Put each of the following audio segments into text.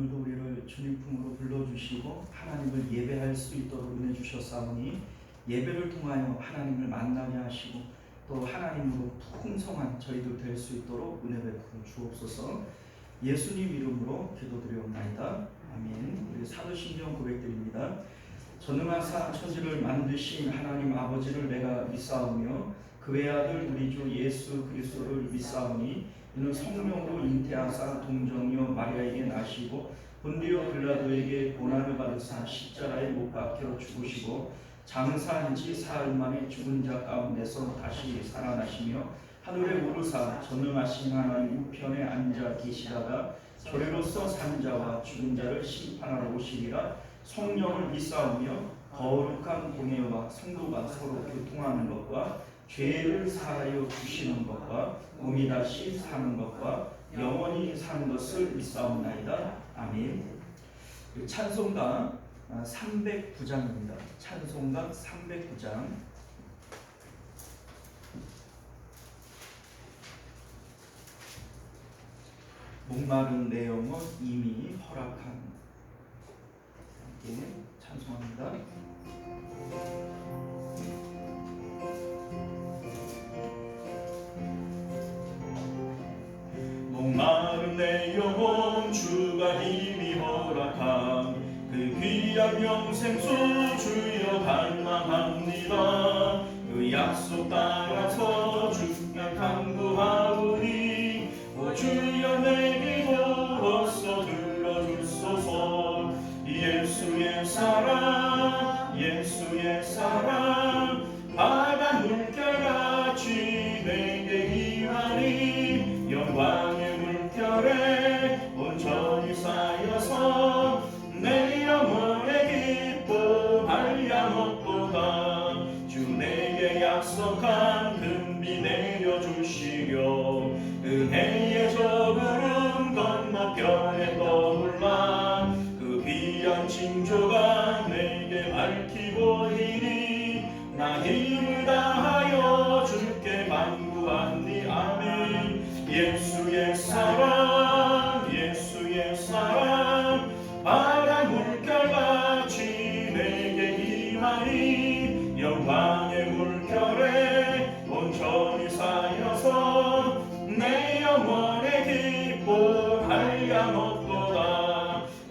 오늘도 우리를 주님 품으로 불러주시고 하나님을 예배할 수 있도록 은혜 주셨사오니 예배를 통하여 하나님을 만나게 하시고 또 하나님으로 풍성한 저희들 될 수 있도록 은혜 베풀어 주옵소서. 예수님 이름으로 기도드리옵나이다. 아멘. 우리 사도신경 고백드립니다. 전능하사 천지를 만드신 하나님 아버지를 내가 믿사오며 그 외아들 우리 주 예수 그리스도를 믿사오니 이는 성령으로 잉태하사 동정녀 마리아에게 나시고 본디오 빌라도에게 고난을 받으사 십자가에 못 박혀 죽으시고 장사한 지 사흘 만에 죽은 자 가운데서 다시 살아나시며 하늘에 오르사 전능하신 하나님 우편에 앉아 계시다가 저리로서 산 자와 죽은 자를 심판하러 오시리라. 성령을 믿사오며 거룩한 공예와 성도가 서로 교통하는 것과 죄를 사하여 주시는 것과 몸이 다시 사는 것과 영원히 사는 것을 믿사옵나이다. 아멘. 찬송가 309장입니다. 찬송가 309장. 목마른 내 영혼 이미 허락한. 함께 찬송합니다. 목마른 내 영혼 주가 이미 허락한 그 귀한 영생수 주여 갈망합니다. 그 약속 따라서 주께 간구하오니 오 주여 내 기도 어서 들어주소서. 예수의 사랑 예수의 사랑 바다 물결같이 내게 임하니 영광의 물결에 온전히 쌓여서 내 영혼의 기쁨 한량없도다. 주 내게 약속한 금비 내려주시려 은혜의 저 구름 건너편에 떠올라 그 귀한 징조가 내게 밝히 보이니 나 힘을 다하여 주께 간구하니. 아멘. 예수의 사랑 예수의 사랑 바다 물결같이 내게 임하니 영광의 물결에 온전히 쌓여서 내 영혼의 기쁨 한량없도다.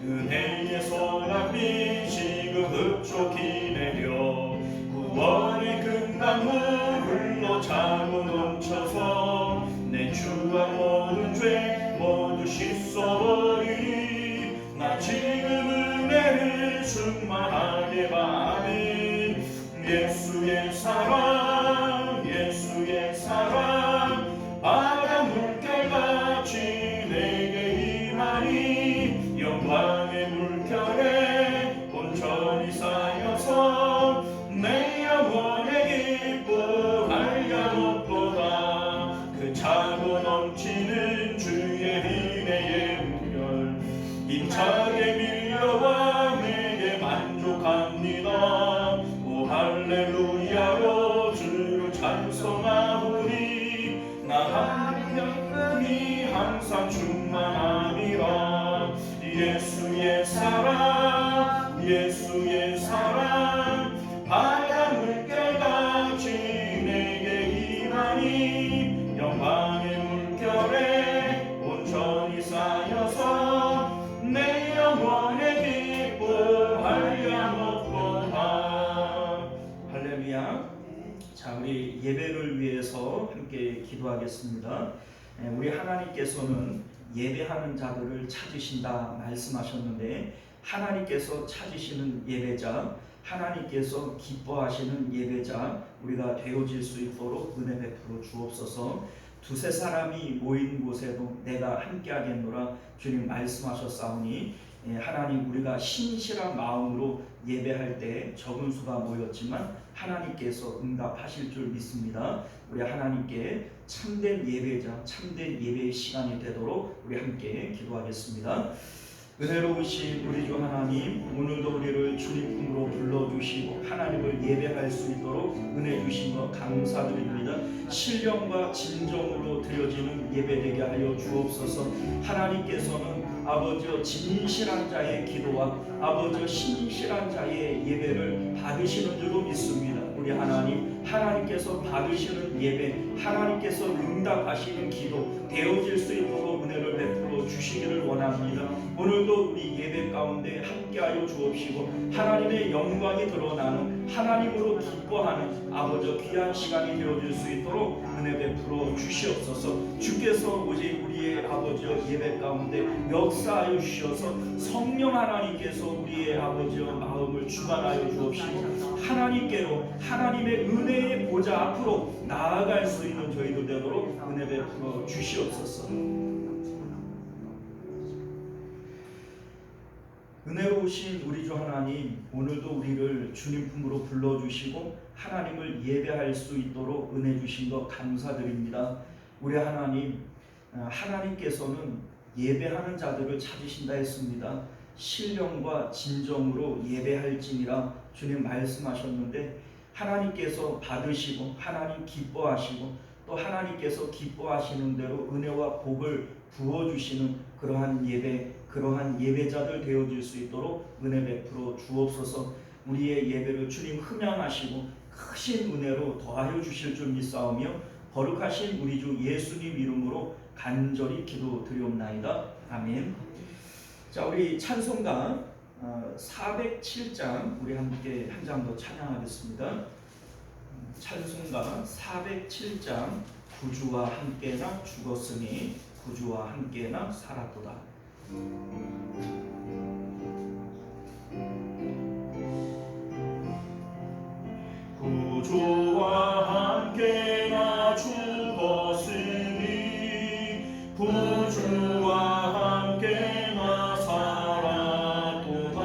은혜의 소낙비 지금 흡족히 내려 구원의 큰 강물 흘러 차고 넘쳐서 내 주와 모든 죄 모두 씻어버리니 나 지금 은혜를 충만하게 받으니. 예수의 사랑 예수의 사랑 바다 물결같이 내게 임하니 영광의 물결에 온전히 쌓여서 내 영혼의 기쁨 한량없도다. 그 차고 넘치는 주의 은혜의 물결 힘차게 밀려와 내게 만족합니다. 오 할렐루야로 주를 찬송하오니 나 하나님이 항상 충만함이라. 예수의 사랑 예수의 사랑 바다 물결같이 내게 임하니 영광의 물결에 온전히 쌓여서 내 영혼의 기쁨 한량없도다. 할렐루야. 자, 우리 예배를 위해서 함께 기도하겠습니다. 우리 하나님께서는 예배하는 자들을 찾으신다 말씀하셨는데 하나님께서 찾으시는 예배자, 하나님께서 기뻐하시는 예배자 우리가 되어질 수 있도록 은혜 베풀어 주옵소서. 두세 사람이 모인 곳에도 내가 함께하겠노라 주님 말씀하셨사오니 하나님 우리가 신실한 마음으로 예배할 때 적은 수가 모였지만 하나님께서 응답하실 줄 믿습니다. 우리 하나님께 참된 예배자 참된 예배의 시간이 되도록 우리 함께 기도하겠습니다. 은혜로우신 우리 주 하나님, 오늘도 우리를 주님 품으로 불러주시고 하나님을 예배할 수 있도록 은혜 주신 것 감사드립니다. 신령과 진정으로 드려지는 예배되게 하여 주옵소서. 하나님께서는 아버지여 진실한 자의 기도와 아버지여 신실한 자의 예배를 받으시는 줄로 믿습니다. 우리 하나님, 하나님께서 받으시는 예배, 하나님께서 응답하시는 기도 되어질 수 있도록 은혜를 베풀어 주시기를 원합니다. 오늘도 우리 예배 가운데 함께하여 주옵시고 하나님의 영광이 드러나는 하나님으로 기뻐하는 아버지 귀한 시간이 되어질 수 있도록 은혜 베풀어 주시옵소서. 주께서 오직 우리의 아버지여 예배 가운데 역사하여 주셔서 성령 하나님께서 우리의 아버지여 마음을 주관하여 주옵시고 하나님께로 하나님의 은혜의 보좌 앞으로 나아갈 수 있는 저희들 되도록 은혜 베풀어 주시옵소서. 은혜로우신 우리 주 하나님, 오늘도 우리를 주님 품으로 불러주시고 하나님을 예배할 수 있도록 은혜 주신 것 감사드립니다. 우리 하나님, 하나님께서는 예배하는 자들을 찾으신다 했습니다. 신령과 진정으로 예배할지니라 주님 말씀하셨는데 하나님께서 받으시고 하나님 기뻐하시고 또 하나님께서 기뻐하시는 대로 은혜와 복을 부어주시는 그러한 예배, 그러한 예배자들 되어질 수 있도록 은혜 베풀어 주옵소서. 우리의 예배를 주님 흠양하시고 크신 은혜로 더하여 주실 줄 믿사오며 거룩하신 우리 주 예수님 이름으로 간절히 기도드리옵나이다. 아멘. 자, 우리 찬송가 407장 우리 함께 한 장 더 찬양하겠습니다. 찬송가 407장 구주와 함께나 죽었으니 구주와 함께나 살았도다. 구주와 함께나 죽었으니 구주와 함께나 살았도다.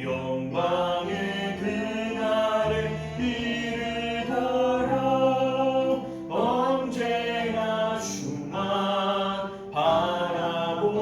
영광의 그날에 이르도록 언제나 주만 바라봅니다.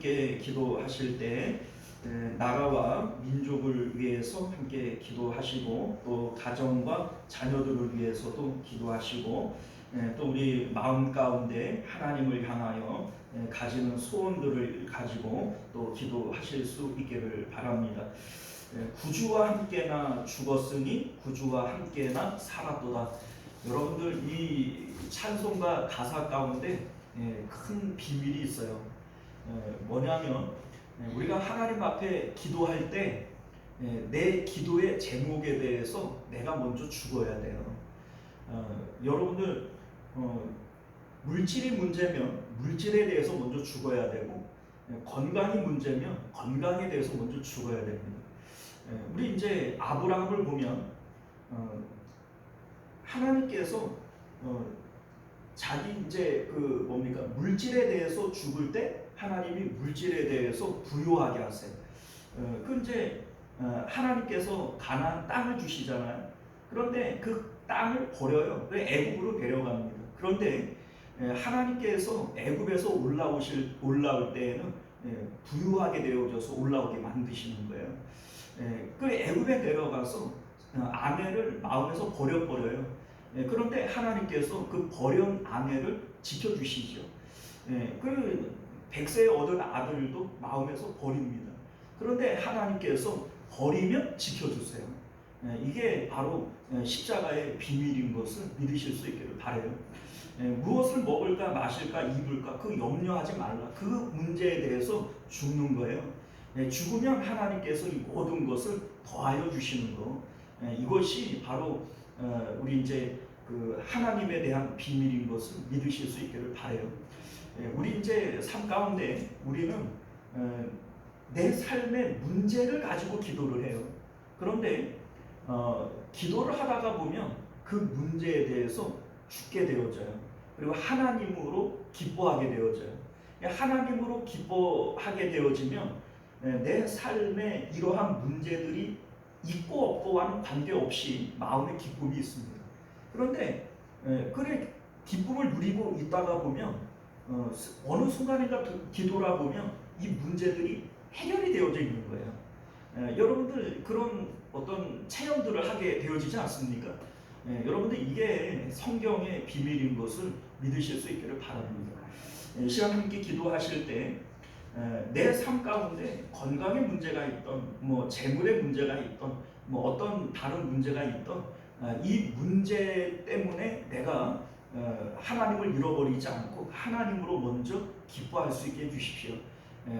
함께 기도하실 때 나라와 민족을 위해서 함께 기도하시고 또 가정과 자녀들을 위해서도 기도하시고 또 우리 마음 가운데 하나님을 향하여 가지는 소원들을 가지고 또 기도하실 수 있기를 바랍니다. 구주와 함께나 죽었으니 구주와 함께나 살았도다. 여러분들 이 찬송가 가사 가운데 큰 비밀이 있어요. 뭐냐면 우리가 하나님 앞에 기도할 때 내 기도의 제목에 대해서 내가 먼저 죽어야 돼요. 여러분들 물질이 문제면 물질에 대해서 먼저 죽어야 되고 건강이 문제면 건강에 대해서 먼저 죽어야 됩니다. 우리 이제 아브라함을 보면 하나님께서 자기 이제 그 뭡니까 물질에 대해서 죽을 때 하나님이 물질에 대해서 부유하게 하세요. 그 이제 하나님께서 가나안 땅을 주시잖아요. 그런데 그 땅을 버려요. 애굽으로 데려갑니다. 그런데 하나님께서 애굽에서 올라올 때에는 부유하게 되어져서 올라오게 만드시는 거예요. 그 애굽에 내려가서 아내를 마음에서 버려요. 그런데 하나님께서 그 버린 아내를 지켜주시죠. 그 100세에 얻은 아들도 마음에서 버립니다. 그런데 하나님께서 버리면 지켜주세요. 이게 바로 십자가의 비밀인 것을 믿으실 수 있기를 바라요. 무엇을 먹을까 마실까 입을까 그 염려하지 말라. 그 문제에 대해서 죽는 거예요. 죽으면 하나님께서 이 모든 것을 더하여 주시는 거. 이것이 바로 우리 이제 그 하나님에 대한 비밀인 것을 믿으실 수 있기를 바라요. 우리 이제 삶 가운데 우리는 내 삶의 문제를 가지고 기도를 해요. 그런데 기도를 하다가 보면 그 문제에 대해서 죽게 되어져요. 그리고 하나님으로 기뻐하게 되어져요. 하나님으로 기뻐하게 되어지면 내 삶에 이러한 문제들이 있고 없고와는 관계없이 마음의 기쁨이 있습니다. 그런데 그래 기쁨을 누리고 있다가 보면 어느 순간인가 뒤돌아보면 이 문제들이 해결이 되어져 있는 거예요. 여러분들 그런 어떤 체험들을 하게 되어지지 않습니까? 여러분들 이게 성경의 비밀인 것을 믿으실 수 있기를 바랍니다. 시간 함께 기도하실 때 내 삶 가운데 건강의 문제가 있던 뭐 재물의 문제가 있던 뭐 어떤 다른 문제가 있던 이 문제 때문에 내가 하나님을 잃어버리지 않고 하나님으로 먼저 기뻐할 수 있게 해주십시오.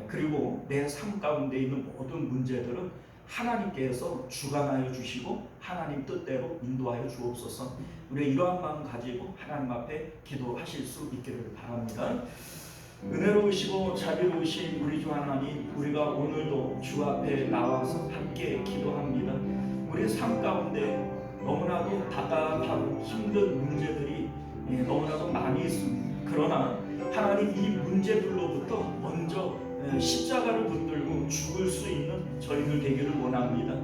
그리고 내 삶 가운데 있는 모든 문제들은 하나님께서 주관하여 주시고 하나님 뜻대로 인도하여 주옵소서. 우리 이러한 마음 가지고 하나님 앞에 기도하실 수 있기를 바랍니다. 은혜로우시고 자비로우신 우리 주 하나님, 우리가 오늘도 주 앞에 나와서 함께 기도합니다. 우리 삶 가운데 너무나도 답답하고 힘든 문제들이 너무나도 많이 있습니다. 그러나 하나님 이 문제들로부터 먼저 십자가를 붙들고 죽을 수 있는 저희들 되기를 원합니다.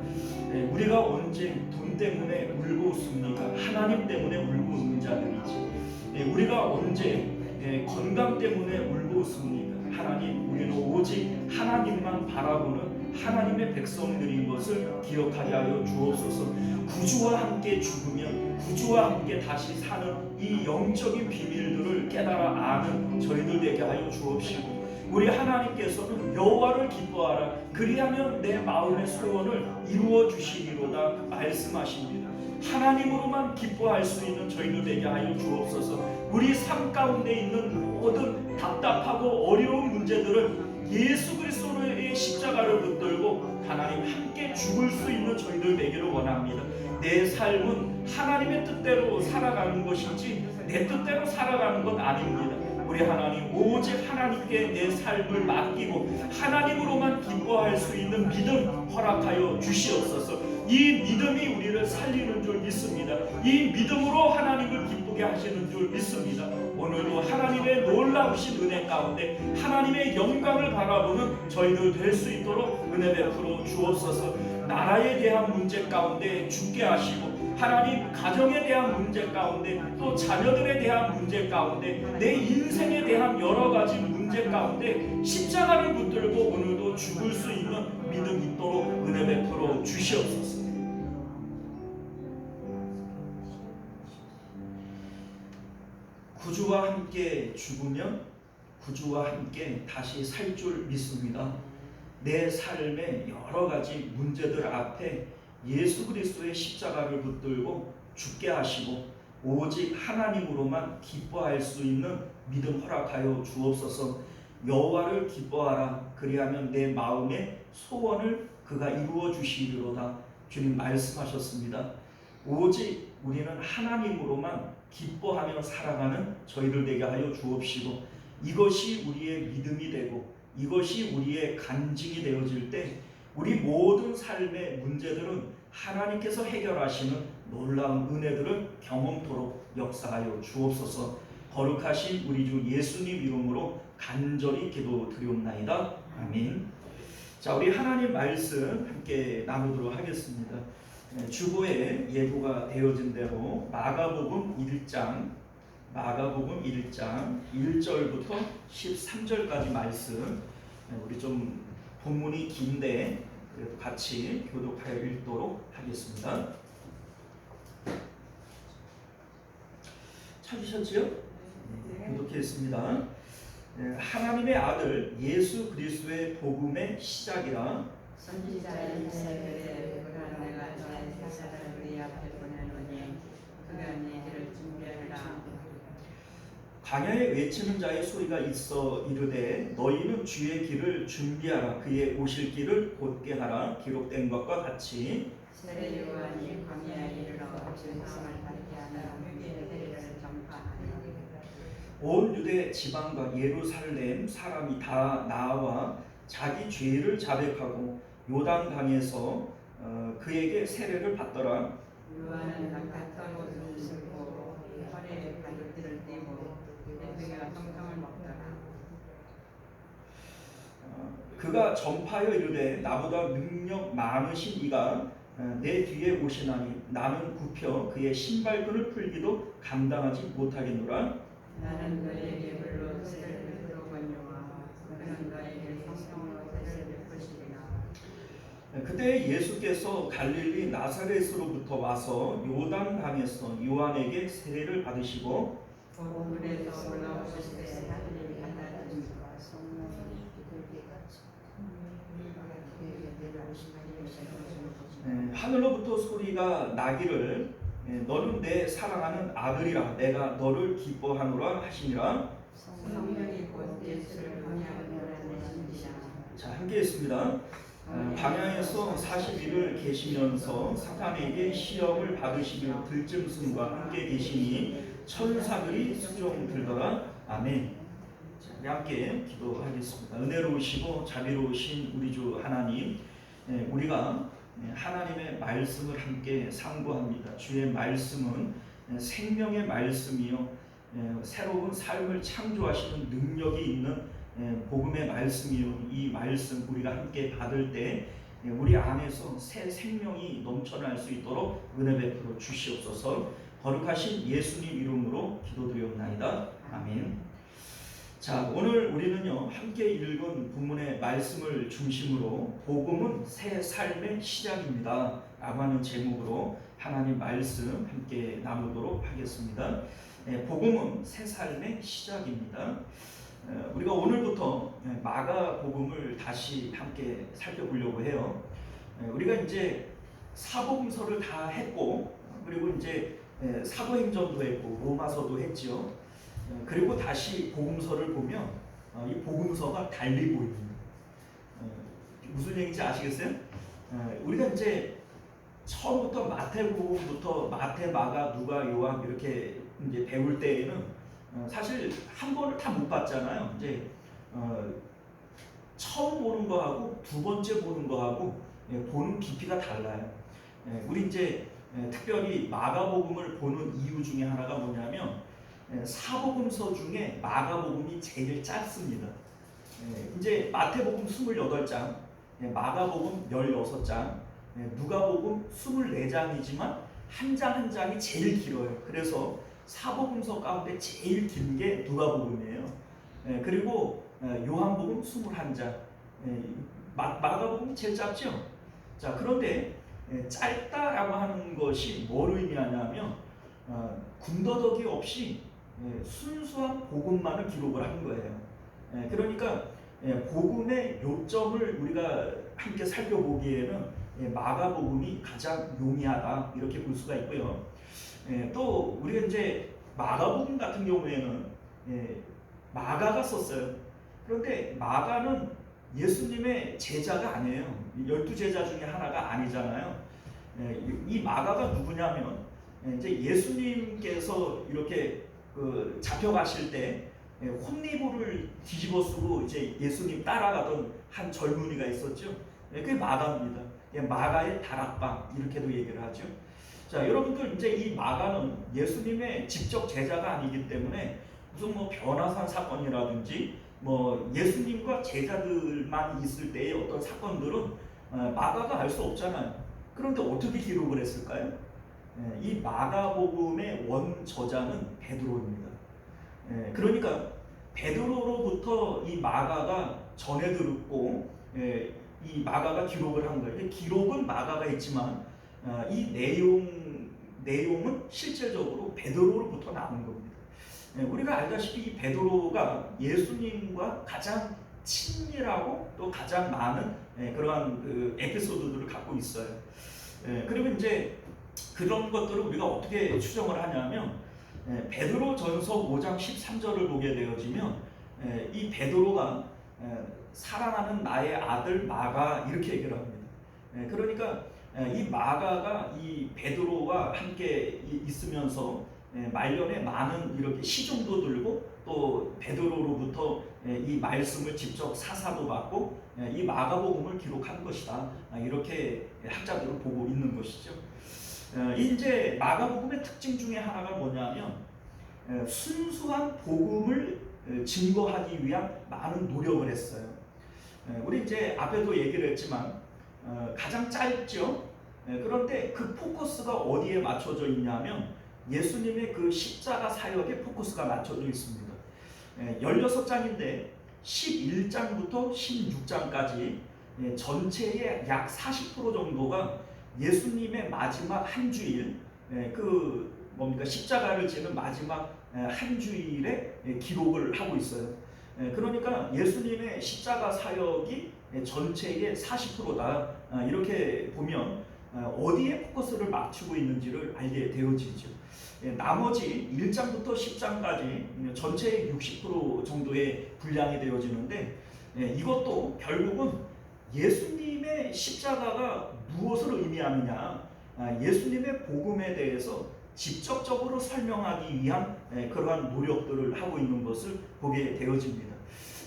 우리가 언제 돈 때문에 울고 웃습니까? 하나님 때문에 울고 웃는 자들이지. 우리가 언제 건강 때문에 울고 웃습니까? 하나님, 우리는 오직 하나님만 바라보는 하나님의 백성들인 것을 기억하게 하여 주옵소서. 구주와 함께 죽으면 구주와 함께 다시 사는 이 영적인 비밀들을 깨달아 아는 저희들 되게 하여 주옵시고, 우리 하나님께서는 여호와를 기뻐하라 그리하면 내 마음의 소원을 이루어 주시리로다 말씀하십니다. 하나님으로만 기뻐할 수 있는 저희들 되게 하여 주옵소서. 우리 삶 가운데 있는 모든 답답하고 어려운 문제들을 예수 그리스도의 십자가를 붙들고 하나님 함께 죽을 수 있는 저희들 되기를 원합니다. 내 삶은 하나님의 뜻대로 살아가는 것이지 내 뜻대로 살아가는 것 아닙니다. 우리 하나님, 오직 하나님께 내 삶을 맡기고 하나님으로만 기뻐할 수 있는 믿음 허락하여 주시옵소서. 이 믿음이 우리를 살리는 줄 믿습니다. 이 믿음으로 하나님을 기쁘게 하시는 줄 믿습니다. 오늘도 하나님의 놀라우신 은혜 가운데 하나님의 영광을 바라보는 저희들 될 수 있도록 은혜 베풀어 주옵소서. 나라에 대한 문제 가운데 죽게 하시고 하나님 가정에 대한 문제 가운데 또 자녀들에 대한 문제 가운데 내 인생에 대한 여러 가지 문제 가운데 십자가를 붙들고 오늘도 죽을 수 있는 믿음 있도록 은혜 베풀어 주시옵소서. 구주와 함께 죽으면 구주와 함께 다시 살 줄 믿습니다. 내 삶의 여러 가지 문제들 앞에 예수 그리스도의 십자가를 붙들고 죽게 하시고 오직 하나님으로만 기뻐할 수 있는 믿음 허락하여 주옵소서. 여호와를 기뻐하라. 그리하면 내 마음의 소원을 그가 이루어 주시리로다. 주님 말씀하셨습니다. 오직 우리는 하나님으로만 기뻐하며 살아가는 저희들 되게 하여 주옵시고 이것이 우리의 믿음이 되고 이것이 우리의 간증이 되어질 때 우리 모든 삶의 문제들은 하나님께서 해결하시는 놀라운 은혜들을 경험토록 역사하여 주옵소서. 거룩하신 우리 주 예수님 이름으로 간절히 기도드리옵나이다. 아멘. 자, 우리 하나님 말씀 함께 나누도록 하겠습니다. 주보에 예고가 되어진 대로 마가복음 1장 1절부터 13절까지 말씀, 우리 좀 본문이 긴데 그래도 같이 교독하여 읽도록 하겠습니다. 찾으셨지요? 교독했습니다. 하나님의 아들 예수 그리스도의 복음의 시작이라. 선지자인 이사야의 내가 너의 사사를 우리 앞에 보내노니 그가 네 길을 준비하라. 광야에 외치는 자의 소리가 있어 이르되 너희는 주의 길을 준비하라. 그의 오실 길을 곧게 하라. 기록된 것과 같이 세례 요한이 광야에 이르러 죄사함을 받게 하는 회개의 세례를 전파하니 온 유대 지방과 예루살렘 사람이 다 나와 자기 죄를 자백하고 요단강에서 그에게 세례를 받더라. 요한은 바깥 옷을 입고 허리에 가죽띠를 띠고 그가 성성을 먹더라. 그가 전파하여 이르되 나보다 능력 많으신 이가 내 뒤에 오시나니 나는 굽혀 그의 신발끈을 풀기도 감당하지 못하겠노라. 나는 너에게 물로 세례를 베풀거니와 그는 너에게 성성으로 세례를 베푸시리라. 그때 예수께서 갈릴리 나사렛으로부터 와서 요단강에서 요한에게 세례를 받으시고 물에서 올라오실 때 하늘이 닫아지니까 하늘로부터 소리가 나기를 너는 내 사랑하는 아들이라 내가 너를 기뻐하노라 하시니라. 성령이 곧 예수를 광야로 보내시니라. 자, 함께 했습니다. 광야에서 40일을 계시면서 사탄에게 시험을 받으시며 들짐승과 함께 계시니 천사들이 수종 들더라. 아멘. 자, 우리 함께 기도하겠습니다. 은혜로우시고 자비로우신 우리 주 하나님, 우리가 하나님의 말씀을 함께 상고합니다. 주의 말씀은 생명의 말씀이요 새로운 삶을 창조하시는 능력이 있는 복음의 말씀이요 이 말씀 우리가 함께 받을 때 우리 안에서 새 생명이 넘쳐날 수 있도록 은혜 베풀어 주시옵소서. 거룩하신 예수님 이름으로 기도드리옵나이다. 아멘. 자, 오늘 우리는요 함께 읽은 본문의 말씀을 중심으로 복음은 새 삶의 시작입니다 라고 하는 제목으로 하나님 말씀 함께 나누도록 하겠습니다. 복음은 새 삶의 시작입니다. 우리가 오늘부터 마가복음을 다시 함께 살펴보려고 해요. 우리가 이제 사복음서를 다 했고 그리고 이제 사도행전도 했고 로마서도 했지요. 그리고 다시 복음서를 보면 이 복음서가 달리 보입니다. 무슨 얘기인지 아시겠어요? 우리가 이제 처음부터 마태복음부터 마태, 마가, 누가, 요한 이렇게 이제 배울 때에는 사실 한 번을 다 못 봤잖아요. 이제 처음 보는 거하고 두 번째 보는 거하고 보는 깊이가 달라요. 우리 이제 특별히 마가복음을 보는 이유 중에 하나가 뭐냐면 사복음서 중에 마가복음이 제일 짧습니다. 이제 마태복음 28장, 마가복음 16장, 누가복음 24장이지만 한 장 한 장이 제일 길어요. 그래서 사복음서 가운데 제일 긴 게 누가복음이에요. 그리고 요한복음 21장, 마가복음이 제일 짧죠. 자, 그런데 짧다라고 하는 것이 뭘 의미하냐면 군더더기 없이 순수한 복음만을 기록을 한 거예요. 그러니까 복음의 요점을 우리가 함께 살펴보기에는 마가복음이 가장 용이하다 이렇게 볼 수가 있고요. 또 우리가 이제 마가복음 같은 경우에는 마가가 썼어요. 그런데 마가는 예수님의 제자가 아니에요. 12제자 중에 하나가 아니잖아요. 이 마가가 누구냐면 이제 예수님께서 이렇게 잡혀가실 때 혼리부를 뒤집어 쓰고 이제 예수님 따라가던 한 젊은이가 있었죠. 그게 마가입니다. 마가의 다락방 이렇게도 얘기를 하죠. 자, 여러분들 이제 이 마가는 예수님의 직접 제자가 아니기 때문에 무슨 뭐 변화산 사건이라든지 뭐 예수님과 제자들만 있을 때의 어떤 사건들은 마가가 알 수 없잖아요. 그런데 어떻게 기록을 했을까요? 이 마가복음의 원 저자는 베드로입니다. 그러니까 베드로로부터 이 마가가 전해 들었고 이 마가가 기록을 한 거예요. 기록은 마가가 있지만 이 내용은 실제적으로 베드로로부터 나온 겁니다. 우리가 알다시피 이 베드로가 예수님과 가장 친밀하고 또 가장 많은 그러한 그 에피소드들을 갖고 있어요. 그리고 이제 그런 것들을 우리가 어떻게 추정을 하냐면 베드로전서 5장 13절을 보게 되어지면 이 베드로가 사랑하는 나의 아들 마가 이렇게 얘기를 합니다. 그러니까 이 마가가 이 베드로와 함께 있으면서 말년에 많은 이렇게 시중도 들고 또 베드로로부터 이 말씀을 직접 사사도 받고 이 마가복음을 기록한 것이다. 이렇게 학자들은 보고 있는 것이죠. 이제 마가복음의 특징 중에 하나가 뭐냐면 순수한 복음을 증거하기 위한 많은 노력을 했어요. 우리 이제 앞에도 얘기를 했지만 가장 짧죠. 그런데 그 포커스가 어디에 맞춰져 있냐면 예수님의 그 십자가 사역에 포커스가 맞춰져 있습니다. 16장인데 11장부터 16장까지 전체의 약 40% 정도가 예수님의 마지막 한 주일, 십자가를 지는 마지막 한 주일에 기록을 하고 있어요. 그러니까 예수님의 십자가 사역이 전체의 40%다. 이렇게 보면 어디에 포커스를 맞추고 있는지를 알게 되어지죠. 나머지 1장부터 10장까지 전체의 60% 정도의 분량이 되어지는데 이것도 결국은 예수님의 십자가가 무엇을 의미하느냐, 예수님의 복음에 대해서 직접적으로 설명하기 위한 그러한 노력들을 하고 있는 것을 보게 되어집니다.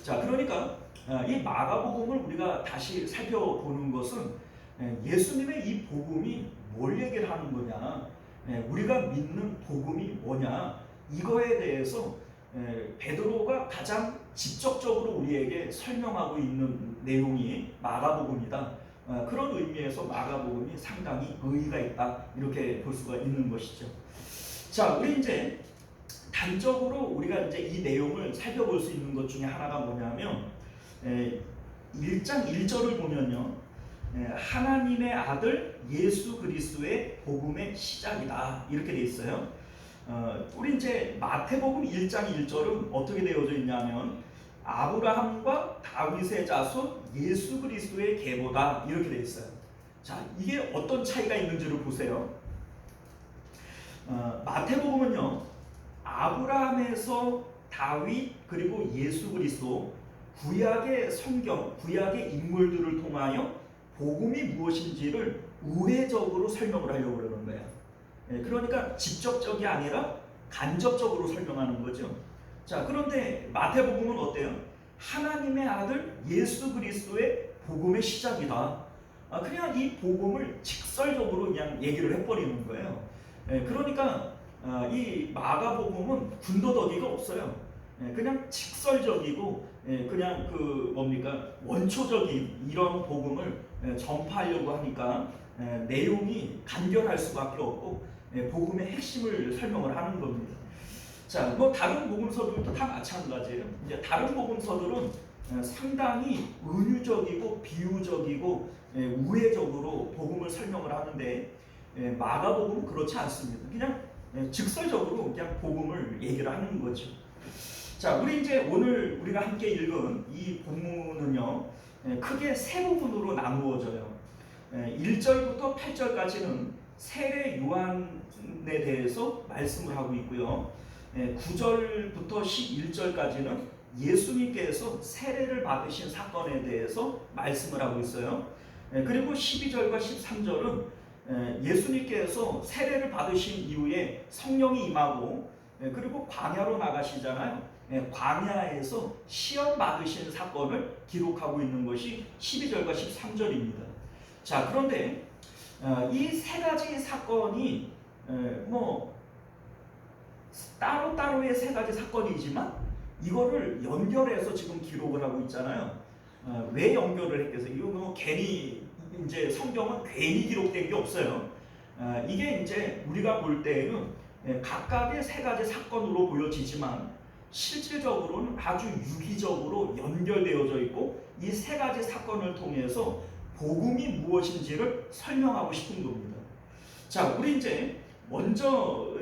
자, 그러니까 이 마가복음을 우리가 다시 살펴보는 것은 예수님의 이 복음이 뭘 얘기를 하는 거냐, 우리가 믿는 복음이 뭐냐, 이거에 대해서 베드로가 가장 직접적으로 우리에게 설명하고 있는 내용이 마가복음이다. 그런 의미에서 마가복음이 상당히 의의가 있다. 이렇게 볼 수가 있는 것이죠. 자, 우리 이제 단적으로 우리가 이제 이 내용을 살펴볼 수 있는 것 중에 하나가 뭐냐면 1장 1절을 보면요. 하나님의 아들 예수 그리스도의 복음의 시작이다. 이렇게 돼 있어요. 우리 이제 마태복음 1장 1절은 어떻게 되어져 있냐면 아브라함과 다윗의 자손 예수 그리스도의 계보다 이렇게 돼 있어요. 자, 이게 어떤 차이가 있는지를 보세요. 마태복음은요, 아브라함에서 다윗 그리고 예수 그리스도 구약의 성경, 구약의 인물들을 통하여 복음이 무엇인지를 우회적으로 설명을 하려고 그러는 거예요. 그러니까 직접적이 아니라 간접적으로 설명하는 거죠. 자, 그런데 마태복음은 어때요? 하나님의 아들 예수 그리스도의 복음의 시작이다. 그냥 이 복음을 직설적으로 그냥 얘기를 해버리는 거예요. 그러니까 이 마가복음은 군더더기가 없어요. 그냥 직설적이고 그냥 원초적인 이런 복음을 전파하려고 하니까 내용이 간결할 수밖에 없고 복음의 핵심을 설명을 하는 겁니다. 자, 뭐 다른 복음서들도 다 마찬가지예요. 이제 다른 복음서들은 상당히 은유적이고 비유적이고 우회적으로 복음을 설명을 하는데 마가복음은 그렇지 않습니다. 그냥 직설적으로 그냥 복음을 얘기를 하는 거죠. 자, 우리 이제 오늘 우리가 함께 읽은 이 본문은요, 크게 세 부분으로 나누어져요. 1절부터 8절까지는 세례 요한에 대해서 말씀을 하고 있고요. 9절부터 11절까지는 예수님께서 세례를 받으신 사건에 대해서 말씀을 하고 있어요. 그리고 12절과 13절은 예수님께서 세례를 받으신 이후에 성령이 임하고 그리고 광야로 나가시잖아요. 광야에서 시험 받으신 사건을 기록하고 있는 것이 12절과 13절입니다. 자, 그런데 이 세 가지 사건이 뭐 따로따로의 세 가지 사건이지만 이거를 연결해서 지금 기록을 하고 있잖아요. 왜 연결을 했겠어요? 이거 뭐 괜히 이제 성경은 괜히 기록된 게 없어요. 이게 이제 우리가 볼 때에는 각각의 세 가지 사건으로 보여지지만 실질적으로는 아주 유기적으로 연결되어져 있고 이 세 가지 사건을 통해서 복음이 무엇인지를 설명하고 싶은 겁니다. 자, 우리 이제 먼저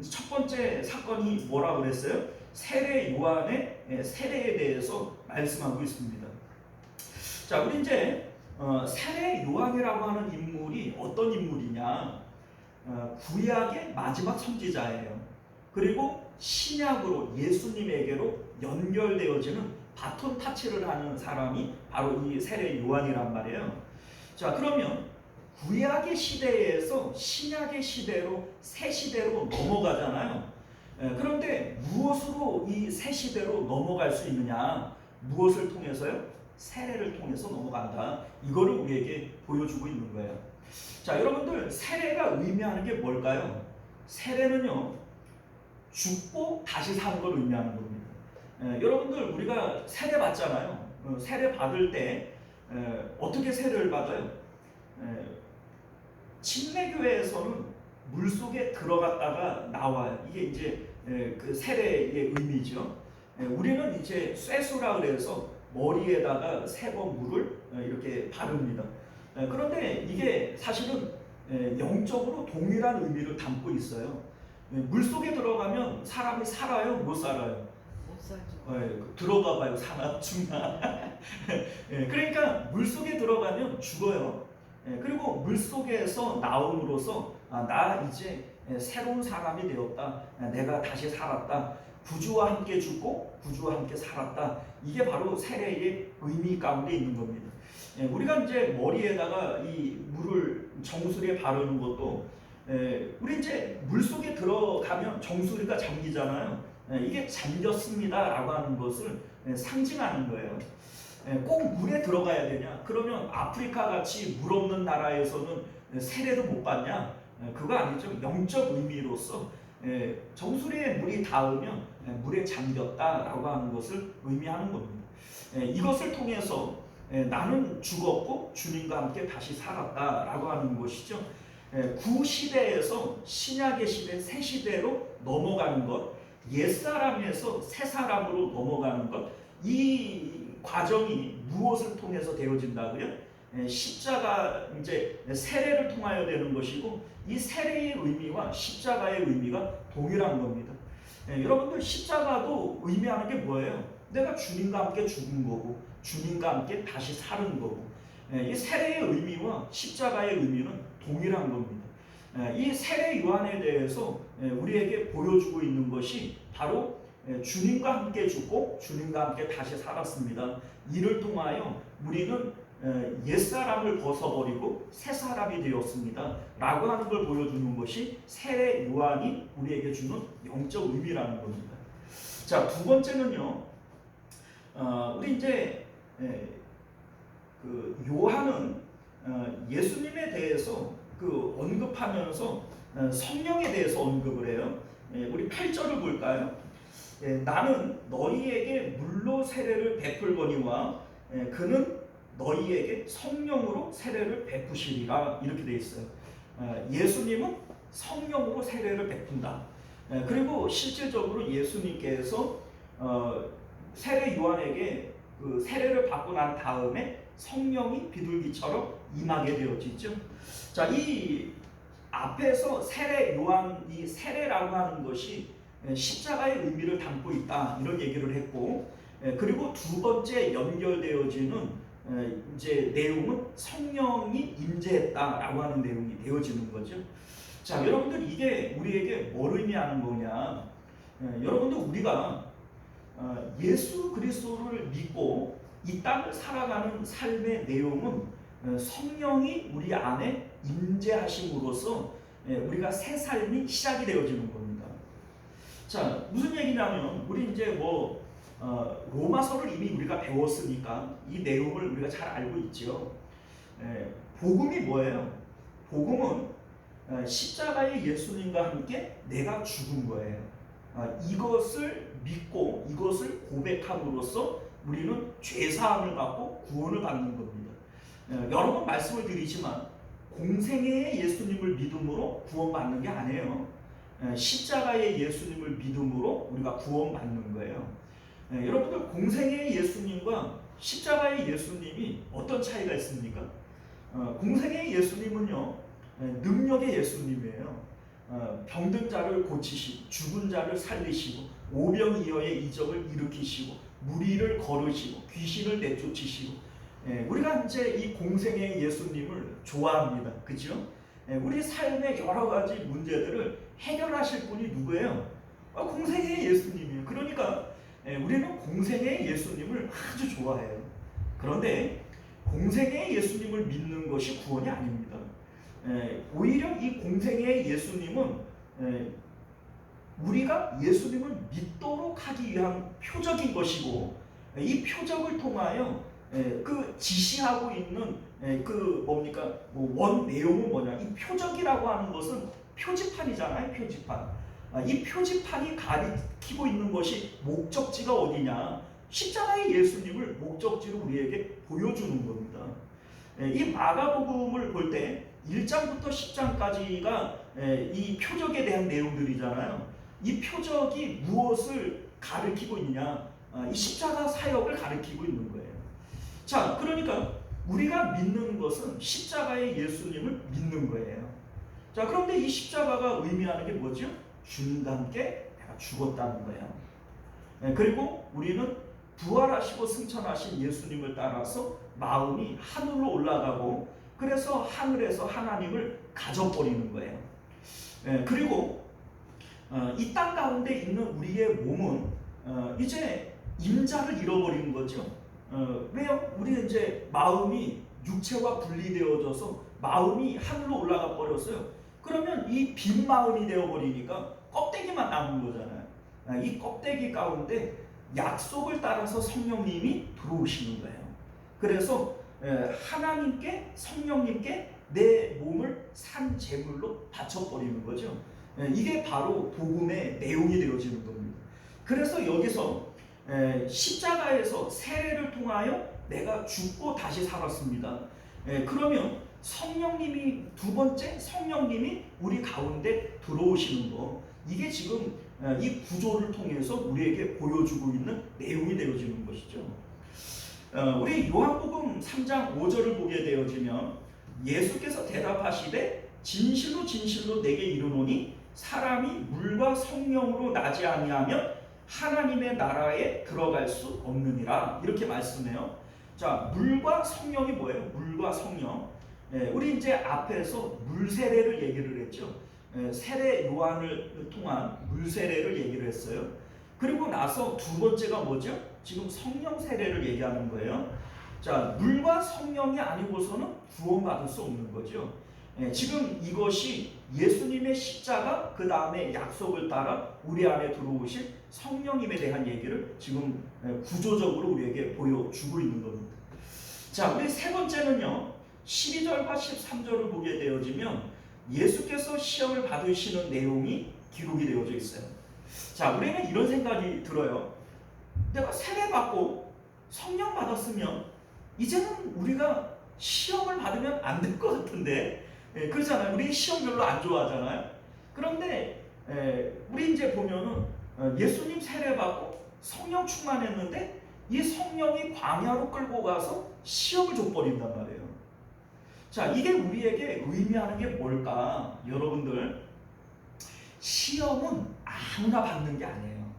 첫 번째 사건이 뭐라고 그랬어요? 세례 요한의 세례에 대해서 말씀하고 있습니다. 자, 우리 이제 세례 요한이라고 하는 인물이 어떤 인물이냐? 구약의 마지막 선지자예요. 그리고 신약으로 예수님에게로 연결되어지는 바톤 타치를 하는 사람이 바로 이 세례 요한이란 말이에요. 자, 그러면 구약의 시대에서 신약의 시대로 새 시대로 넘어가잖아요. 그런데 무엇으로 이 새 시대로 넘어갈 수 있느냐? 무엇을 통해서요? 세례를 통해서 넘어간다. 이거를 우리에게 보여주고 있는 거예요. 자, 여러분들 세례가 의미하는 게 뭘까요? 세례는요, 죽고 다시 사는 걸 의미하는 겁니다. 여러분들 우리가 세례 받잖아요. 세례 받을 때 어떻게 세례를 받아요? 침례교회에서는 물 속에 들어갔다가 나와요. 이게 이제 그 세례의 의미죠. 우리는 이제 쇠수라 그래서 머리에다가 3번 물을 이렇게 바릅니다. 그런데 이게 사실은 영적으로 동일한 의미를 담고 있어요. 물 속에 들어가면 사람이 살아요? 못 살아요? 못 살죠. 들어가 봐요. 사나 죽나. 그러니까 물 속에 들어가면 죽어요. 그리고 물 속에서 나옴으로써 나 이제 새로운 사람이 되었다. 내가 다시 살았다. 구주와 함께 죽고 구주와 함께 살았다. 이게 바로 세례의 의미 가운데 있는 겁니다. 우리가 이제 머리에다가 이 물을 정수리에 바르는 것도 우리 이제 물 속에 들어가면 정수리가 잠기잖아요. 이게 잠겼습니다라고 하는 것을 상징하는 거예요. 꼭 물에 들어가야 되냐? 그러면 아프리카 같이 물 없는 나라에서는 세례도 못 받냐? 그거 아니죠. 영적 의미로서 정수리에 물이 닿으면 물에 잠겼다라고 하는 것을 의미하는 겁니다. 이것을 통해서 나는 죽었고 주님과 함께 다시 살았다라고 하는 것이죠. 구시대에서 신약의 시대, 새 시대로 넘어가는 것, 옛사람에서 새사람으로 넘어가는 것, 이 과정이 무엇을 통해서 되어진다고요? 십자가, 이제 세례를 통하여 되는 것이고, 이 세례의 의미와 십자가의 의미가 동일한 겁니다. 여러분들 십자가도 의미하는 게 뭐예요? 내가 주님과 함께 죽은 거고 주님과 함께 다시 사는 거고, 이 세례의 의미와 십자가의 의미는 동일한 겁니다. 이 세례 요한에 대해서 우리에게 보여주고 있는 것이 바로 주님과 함께 죽고 주님과 함께 다시 살았습니다. 이를 통하여 우리는 옛사람을 벗어버리고 새사람이 되었습니다 라고 하는 걸 보여주는 것이 세례 요한이 우리에게 주는 영적 의미라는 겁니다. 자, 두 번째는요, 우리 이제 그 요한은 예수님에 대해서 그 언급하면서 성령에 대해서 언급을 해요. 우리 8절을 볼까요? 나는 너희에게 물로 세례를 베풀거니와 그는 너희에게 성령으로 세례를 베푸시리라, 이렇게 돼 있어요. 예수님은 성령으로 세례를 베푼다. 그리고 실질적으로 예수님께서 세례 요한에게 그 세례를 받고 난 다음에 성령이 비둘기처럼 임하게 되어지죠. 자, 이 앞에서 세례 요한, 이 세례라고 하는 것이 십자가의 의미를 담고 있다, 이런 얘기를 했고, 그리고 두 번째 연결되어지는 이제 내용은 성령이 임재했다라고 하는 내용이 되어지는 거죠. 자, 여러분들 이게 우리에게 뭘 의미하는 거냐? 여러분들 우리가 예수 그리스도를 믿고 이 땅을 살아가는 삶의 내용은 성령이 우리 안에 임재하심으로써 우리가 새 삶이 시작이 되어지는 겁니다. 자, 무슨 얘기냐면 우리 이제 로마서를 이미 우리가 배웠으니까 이 내용을 우리가 잘 알고 있죠. 복음이 뭐예요? 복음은 십자가의 예수님과 함께 내가 죽은 거예요. 이것을 믿고 이것을 고백함으로써 우리는 죄사함을 받고 구원을 받는 겁니다. 여러 번 말씀을 드리지만 공생애의 예수님을 믿음으로 구원받는 게 아니에요. 십자가의 예수님을 믿음으로 우리가 구원받는 거예요. 여러분들 공생애의 예수님과 십자가의 예수님이 어떤 차이가 있습니까? 공생애의 예수님은요, 능력의 예수님이에요. 병든 자를 고치시고 죽은 자를 살리시고 오병이어의 이적을 일으키시고 무리를 걸으시고 귀신을 내쫓으시고, 우리가 이제 이 공생의 예수님을 좋아합니다. 그죠? 우리 삶의 여러 가지 문제들을 해결하실 분이 누구예요? 공생의 예수님이에요. 그러니까 우리는 공생의 예수님을 아주 좋아해요. 그런데 공생의 예수님을 믿는 것이 구원이 아닙니다. 오히려 이 공생의 예수님은 우리가 예수님을 믿도록 하기 위한 표적인 것이고, 이 표적을 통하여 그 지시하고 있는 원 내용은 뭐냐? 이 표적이라고 하는 것은 표지판이잖아요. 표지판. 이 표지판이 가리키고 있는 것이 목적지가 어디냐? 십자가의 예수님을 목적지로 우리에게 보여주는 겁니다. 이 마가복음을 볼 때 1장부터 10장까지가 이 표적에 대한 내용들이잖아요. 이 표적이 무엇을 가리키고 있느냐? 이 십자가 사역을 가리키고 있는 거예요. 자, 그러니까 우리가 믿는 것은 십자가의 예수님을 믿는 거예요. 자, 그런데 이 십자가가 의미하는 게 뭐죠? 주님과 함께 내가 죽었다는 거예요. 그리고 우리는 부활하시고 승천하신 예수님을 따라서 마음이 하늘로 올라가고, 그래서 하늘에서 하나님을 가져버리는 거예요. 그리고 이 땅 가운데 있는 우리의 몸은 이제 임자를 잃어버리는 거죠. 왜요? 우리는 이제 마음이 육체와 분리되어져서 마음이 하늘로 올라가 버렸어요. 그러면 이 빈 마음이 되어버리니까 껍데기만 남은 거잖아요. 이 껍데기 가운데 약속을 따라서 성령님이 들어오시는 거예요. 그래서 하나님께, 성령님께 내 몸을 산 제물로 바쳐버리는 거죠. 이게 바로 복음의 내용이 되어지는 겁니다. 그래서 여기서 십자가에서 세례를 통하여 내가 죽고 다시 살았습니다. 그러면 성령님이, 두 번째 성령님이 우리 가운데 들어오시는 거, 이게 지금 이 구조를 통해서 우리에게 보여주고 있는 내용이 되어지는 것이죠. 우리 요한복음 3장 5절을 보게 되어지면 예수께서 대답하시되 진실로 진실로 내게 이르노니 사람이 물과 성령으로 나지 아니하면 하나님의 나라에 들어갈 수 없느니라, 이렇게 말씀해요. 자, 물과 성령이 뭐예요? 물과 성령. 우리 이제 앞에서 물 세례를 얘기를 했죠. 세례 요한을 통한 물 세례를 얘기를 했어요. 그리고 나서 두 번째가 뭐죠? 지금 성령 세례를 얘기하는 거예요. 자, 물과 성령이 아니고서는 구원받을 수 없는 거죠. 지금 이것이 예수님의 십자가, 그 다음에 약속을 따라 우리 안에 들어오실 성령님에 대한 얘기를 지금 구조적으로 우리에게 보여주고 있는 겁니다. 자, 우리 세 번째는요, 12절과 13절을 보게 되어지면 예수께서 시험을 받으시는 내용이 기록이 되어져 있어요. 자, 우리는 이런 생각이 들어요. 내가 세례 받고 성령 받았으면 이제는 우리가 시험을 받으면 안 될 것 같은데, 그렇잖아요. 우리 시험 별로 안 좋아하잖아요. 그런데 우리 이제 보면은 예수님 세례받고 성령 충만했는데 이 성령이 광야로 끌고 가서 시험을 줘버린단 말이에요. 자, 이게 우리에게 의미하는 게 뭘까? 여러분들, 시험은 아무나 받는 게 아니에요.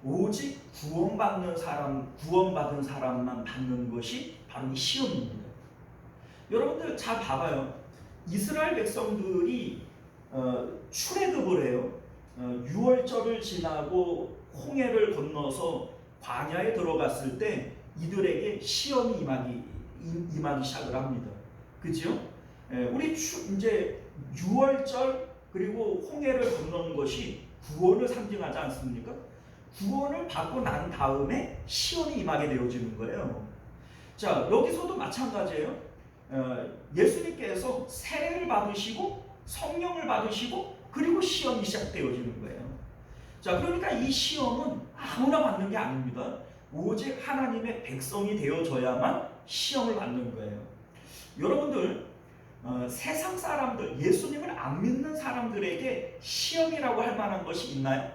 오직 구원받은 사람만 받는 것이 바로 이 시험입니다. 여러분들 잘 봐봐요. 이스라엘 백성들이 출애굽을 해요. 6월절을 지나고 홍해를 건너서 광야에 들어갔을 때 이들에게 시험이 임하기 시작을 합니다. 그죠? 우리 이제 6월절 그리고 홍해를 건너는 것이 구원을 상징하지 않습니까? 구원을 받고 난 다음에 시험이 임하게 되어지는 거예요. 자, 여기서도 마찬가지예요. 예수님께서 세례를 받으시고 성령을 받으시고 그리고 시험이 시작되어지는 거예요. 자, 그러니까 이 시험은 아무나 받는 게 아닙니다. 오직 하나님의 백성이 되어져야만 시험을 받는 거예요. 여러분들, 세상 사람들, 예수님을 안 믿는 사람들에게 시험이라고 할 만한 것이 있나요?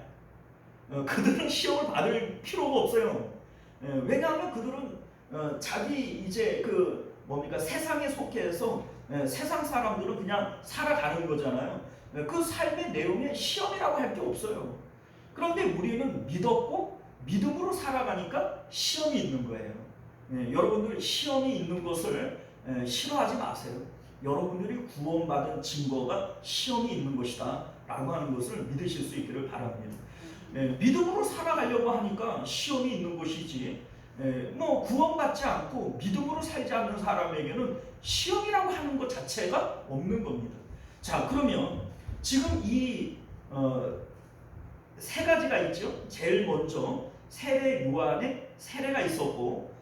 그들은 시험을 받을 필요가 없어요. 왜냐하면 그들은 자기 이제 세상에 속해서 세상 사람들은 그냥 살아가는 거잖아요. 그 삶의 내용에 시험이라고 할 게 없어요. 그런데 우리는 믿었고 믿음으로 살아가니까 시험이 있는 거예요. 여러분들 시험이 있는 것을 싫어하지 마세요. 여러분들이 구원받은 증거가 시험이 있는 것이다 라고 하는 것을 믿으실 수 있기를 바랍니다. 믿음으로 살아가려고 하니까 시험이 있는 것이지, 구원받지 않고 믿음으로 살지 않는 사람에게는 시험이라고 하는 것 자체가 없는 겁니다. 자, 그러면 지금 이 세 가지가 있죠. 제일 먼저 세례 요한의 세례가 있었고,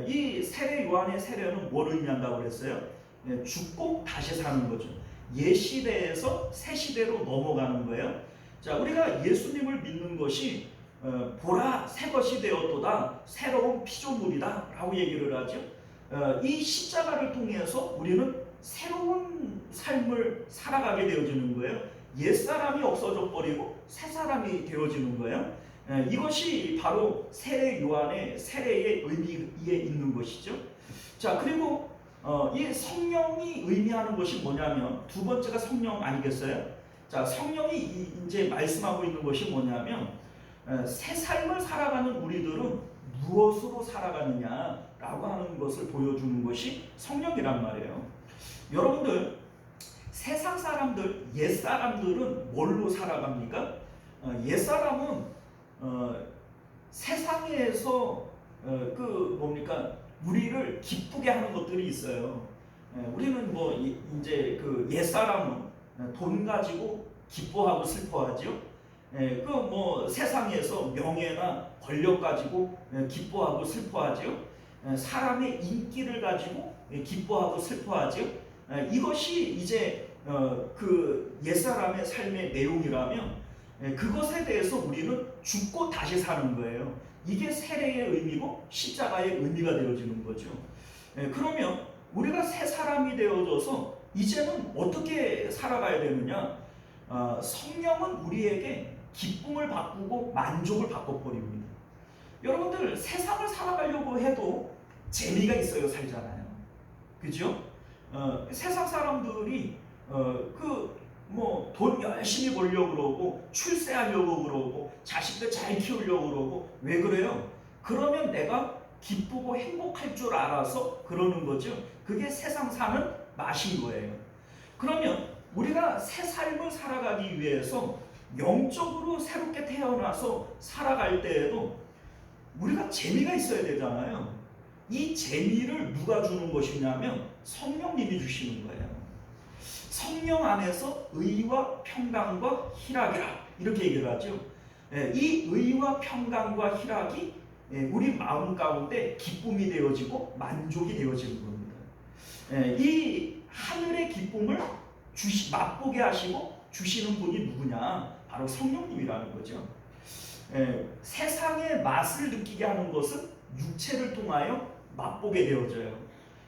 이 세례 요한의 세례는 뭘 의미한다고 그랬어요? 죽고 다시 사는 거죠. 옛 시대에서 새 시대로 넘어가는 거예요. 자, 우리가 예수님을 믿는 것이 보라 새 것이 되었도다, 새로운 피조물이다 라고 얘기를 하죠. 이 십자가를 통해서 우리는 새로운 삶을 살아가게 되어지는 거예요. 옛사람이 없어져 버리고 새사람이 되어지는 거예요. 이것이 바로 세례 요한의 세례의 의미에 있는 것이죠. 자, 그리고 이 성령이 의미하는 것이 뭐냐면, 두 번째가 성령 아니겠어요? 자, 성령이 이제 말씀하고 있는 것이 뭐냐면, 새 삶을 살아가는 우리들은 무엇으로 살아가느냐라고 하는 것을 보여주는 것이 성령이란 말이에요. 여러분들, 세상 사람들, 옛 사람들은 뭘로 살아갑니까? 옛 사람은 세상에서 우리를 기쁘게 하는 것들이 있어요. 우리는 이제 옛 사람은 돈 가지고 기뻐하고 슬퍼하죠. 세상에서 명예나 권력 가지고 기뻐하고 슬퍼하죠. 사람의 인기를 가지고 기뻐하고 슬퍼하죠. 이것이 이제 옛사람의 삶의 내용이라면, 그것에 대해서 우리는 죽고 다시 사는 거예요. 이게 세례의 의미고 십자가의 의미가 되어지는 거죠. 그러면 우리가 새 사람이 되어져서 이제는 어떻게 살아가야 되느냐? 성령은 우리에게 기쁨을 바꾸고 만족을 바꿔버립니다. 여러분들, 세상을 살아가려고 해도 재미가 있어요 살잖아요. 그죠? 세상 사람들이 돈 열심히 벌려고 그러고, 출세하려고 그러고, 자식들 잘 키우려고 그러고. 왜 그래요? 그러면 내가 기쁘고 행복할 줄 알아서 그러는 거죠. 그게 세상 사는 맛인 거예요. 그러면 우리가 새 삶을 살아가기 위해서 영적으로 새롭게 태어나서 살아갈 때에도 우리가 재미가 있어야 되잖아요. 이 재미를 누가 주는 것이냐면 성령님이 주시는 거예요. 성령 안에서 의와 평강과 희락이라 이렇게 얘기를 하죠. 이 의와 평강과 희락이 우리 마음 가운데 기쁨이 되어지고 만족이 되어지는 겁니다. 이 하늘의 기쁨을 맛보게 하시고 주시는 분이 누구냐? 바로 성령님이라는 거죠. 세상의 맛을 느끼게 하는 것은 육체를 통하여 맛보게 되어져요.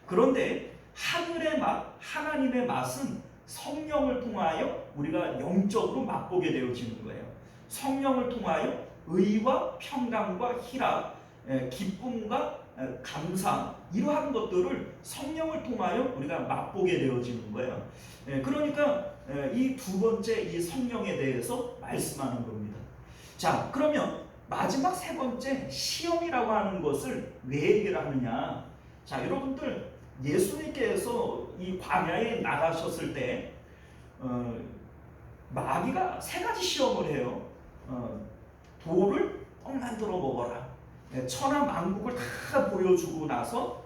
그런데 하늘의 맛, 하나님의 맛은 성령을 통하여 우리가 영적으로 맛보게 되어지는 거예요. 성령을 통하여 의와 평강과 희락, 기쁨과 감사, 이러한 것들을 성령을 통하여 우리가 맛보게 되어지는 거예요. 그러니까 이 두 번째 이 성령에 대해서 말씀하는 겁니다. 자, 그러면 마지막 세 번째 시험이라고 하는 것을 왜 얘기를 하느냐? 자, 여러분들 예수님께서 이 광야에 나가셨을 때 마귀가 세 가지 시험을 해요. 돌을 떡 만들어 먹어라. 천하 만국을 다 보여주고 나서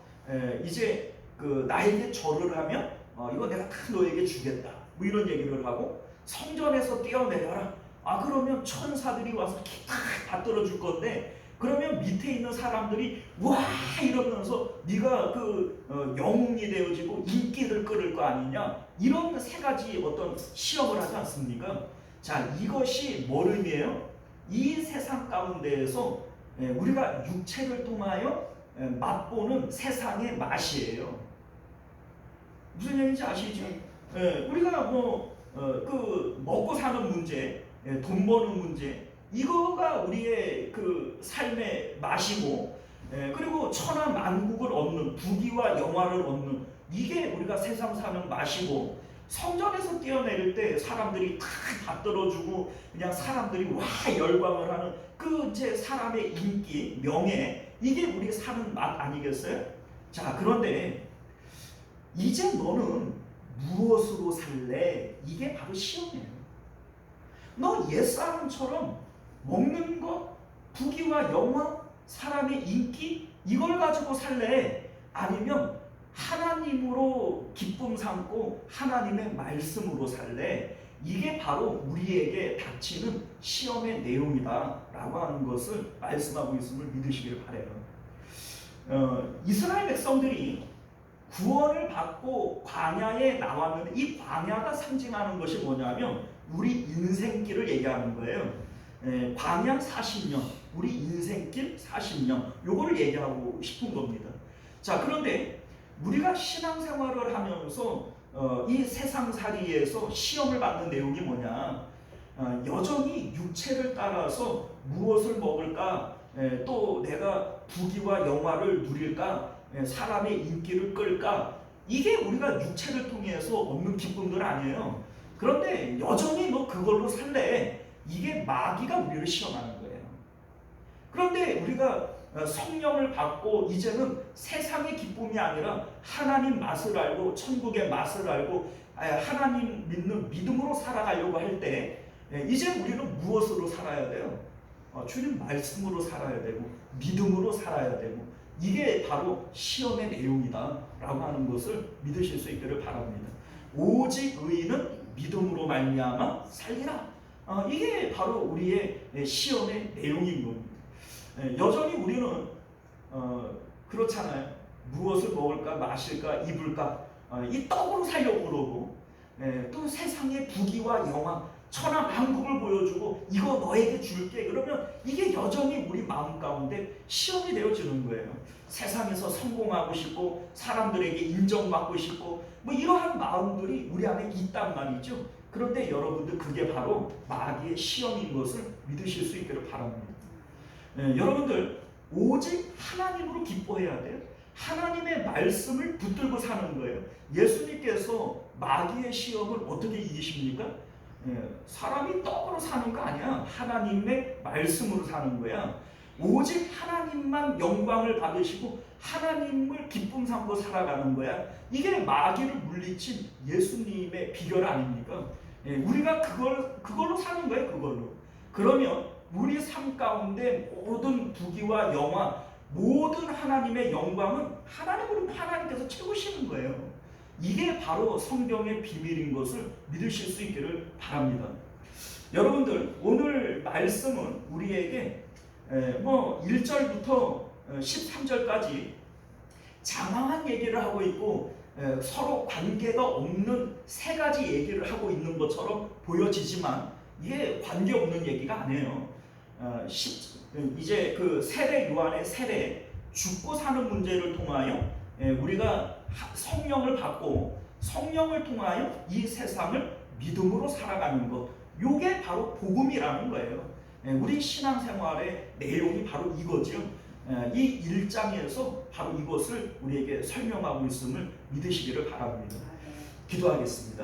이제 그 나에게 절을 하면 이거 내가 다 너에게 주겠다. 뭐 이런 얘기를 하고 성전에서 뛰어내려라. 그러면 천사들이 와서 다 받들어 줄 건데 그러면 밑에 있는 사람들이 와 이러면서 네가 그 영웅이 되어지고 인기를 끌을 거 아니냐, 이런 세 가지 어떤 시험을 하지 않습니까? 자, 이것이 뭘 의미해요? 이 세상 가운데에서 우리가 육체를 통하여 맛보는 세상의 맛이에요. 무슨 얘기인지 아시죠? 우리가 그 먹고 사는 문제, 돈 버는 문제, 이거가 우리의 그 삶의 맛이고, 그리고 천하 만국을 얻는, 부귀와 영화를 얻는, 이게 우리가 세상 사는 맛이고, 성전에서 뛰어내릴 때 사람들이 다 받들어주고 그냥 사람들이 와 열광을 하는 그 이제 사람의 인기, 명예, 이게 우리 사는 맛 아니겠어요? 자, 그런데 이제 너는 무엇으로 살래? 이게 바로 시험이에요. 너 옛사람처럼 먹는 것, 부귀와 영화, 사람의 인기, 이걸 가지고 살래? 아니면 하나님으로 기쁨 삼고 하나님의 말씀으로 살래? 이게 바로 우리에게 닥치는 시험의 내용이다 라고 하는 것을 말씀하고 있음을 믿으시길 바라요. 이스라엘 백성들이 구원을 받고 광야에 나왔는데 이 광야가 상징하는 것이 뭐냐면 우리 인생길을 얘기하는 거예요. 광야 40년, 우리 인생길 40년, 요거를 얘기하고 싶은 겁니다. 자, 그런데 우리가 신앙생활을 하면서 이 세상살이에서 시험을 받는 내용이 뭐냐? 여전히 육체를 따라서 무엇을 먹을까? 또 내가 부귀와 영화를 누릴까? 사람의 인기를 끌까? 이게 우리가 육체를 통해서 얻는 기쁨들 아니에요. 그런데 여전히 너 그걸로 살래? 이게 마귀가 우리를 시험하는 거예요. 그런데 우리가 성령을 받고 이제는 세상의 기쁨이 아니라 하나님 맛을 알고 천국의 맛을 알고 하나님 믿는 믿음으로 살아가려고 할 때 이제 우리는 무엇으로 살아야 돼요? 주님 말씀으로 살아야 되고 믿음으로 살아야 되고, 이게 바로 시험의 내용이다 라고 하는 것을 믿으실 수 있기를 바랍니다. 오직 의인은 믿음으로 말미암아 살리라. 이게 바로 우리의 시험의 내용인 겁니다. 여전히 우리는 그렇잖아요. 무엇을 먹을까, 마실까, 입을까, 이 떡으로 살려고 그러고, 또 세상의 부귀와 영화, 천하 만국을 보여주고 이거 너에게 줄게, 그러면 이게 여전히 우리 마음 가운데 시험이 되어지는 거예요. 세상에서 성공하고 싶고 사람들에게 인정받고 싶고 뭐 이러한 마음들이 우리 안에 있단 말이죠. 그런데 여러분들 그게 바로 마귀의 시험인 것을 믿으실 수 있기를 바랍니다. 여러분들 오직 하나님으로 기뻐해야 돼요. 하나님의 말씀을 붙들고 사는 거예요. 예수님께서 마귀의 시험을 어떻게 이기십니까? 사람이 떡으로 사는 거 아니야. 하나님의 말씀으로 사는 거야. 오직 하나님만 영광을 받으시고 하나님을 기쁨 삼고 살아가는 거야. 이게 마귀를 물리친 예수님의 비결 아닙니까? 우리가 그걸로 사는 거예요. 그걸로. 그러면 우리 삶 가운데 모든 부귀와 영화, 모든 하나님의 영광은 하나님께서 채우시는 거예요. 이게 바로 성경의 비밀인 것을 믿으실 수 있기를 바랍니다. 여러분들 오늘 말씀은 우리에게 1절부터 13절까지 장황한 얘기를 하고 있고 서로 관계가 없는 세 가지 얘기를 하고 있는 것처럼 보여지지만 이게 관계없는 얘기가 아니에요. 이제 그 세례 요한의 세례, 죽고 사는 문제를 통하여 우리가 성령을 받고 성령을 통하여 이 세상을 믿음으로 살아가는 것, 요게 바로 복음이라는 거예요. 우리 신앙생활의 내용이 바로 이거죠. 이 1장에서 바로 이것을 우리에게 설명하고 있음을 믿으시기를 바랍니다. 기도하겠습니다.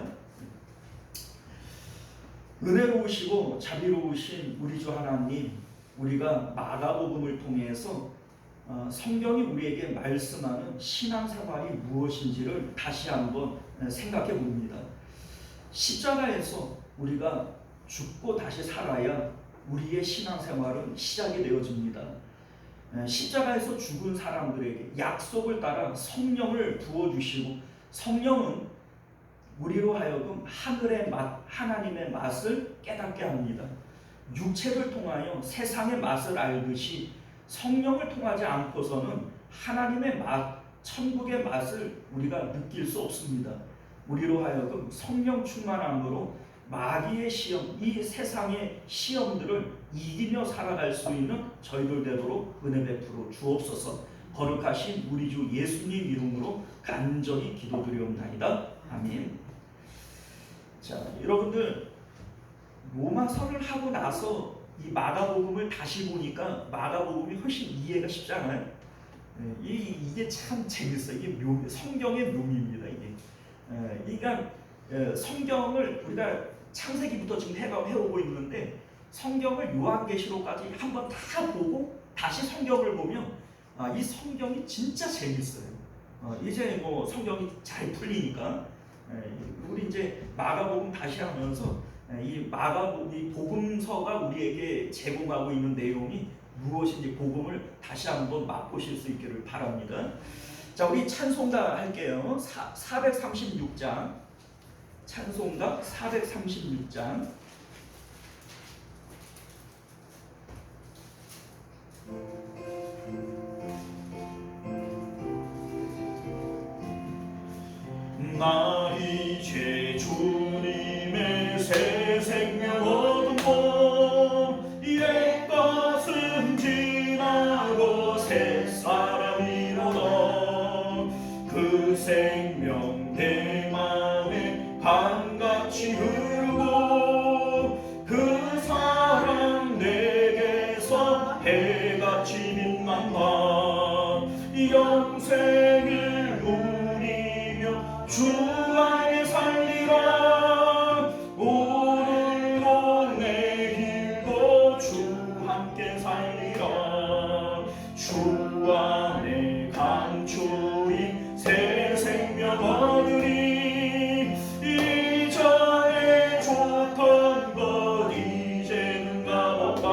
은혜로우시고 자비로우신 우리 주 하나님, 우리가 마가복음을 통해서 성경이 우리에게 말씀하는 신앙생활이 무엇인지를 다시 한번 생각해 봅니다. 십자가에서 우리가 죽고 다시 살아야 우리의 신앙생활은 시작이 되어집니다. 십자가에서 죽은 사람들에게 약속을 따라 성령을 부어주시고, 성령은 우리로 하여금 하늘의 맛, 하나님의 맛을 깨닫게 합니다. 육체를 통하여 세상의 맛을 알듯이 성령을 통하지 않고서는 하나님의 맛, 천국의 맛을 우리가 느낄 수 없습니다. 우리로 하여금 성령 충만함으로 마귀의 시험, 이 세상의 시험들을 이기며 살아갈 수 있는 저희들 되도록 은혜 베풀어 주옵소서. 거룩하신 우리 주 예수님 이름으로 간절히 기도드리옵나이다. 아멘. 자, 여러분들, 로마서를 하고 나서 이 마가복음을 다시 보니까 마가복음이 훨씬 이해가 쉽지 않아요? 이게 참 재밌어요. 이게 성경의 묘미입니다. 이게. 그러니까 성경을 우리가 창세기부터 지금 해오고 있는데, 성경을 요한계시록까지 한번 다 보고 다시 성경을 보면 이 성경이 진짜 재밌어요. 이제 뭐 성경이 잘 풀리니까 우리 이제 마가복음 다시 하면서 이 복음서가 우리에게 제공하고 있는 내용이 무엇인지 복음을 다시 한번 맛보실 수 있기를 바랍니다. 자, 우리 찬송가 할게요. 436장, 찬송가 436장. 나 이제 주님의 새 생명 얻은 몸, 옛것은 지나고 새 사람이로다. 그 생명 내 맘에 강같이 흐르고, 그 사랑 내게서 해같이 빛난다. 영생을 누리며 주 안에 살리라. 오늘도 내일도 주 함께 살리라. 주 안에 감추인 새 생명 얻으리. 이전에 좋던 것 이제는 값없다.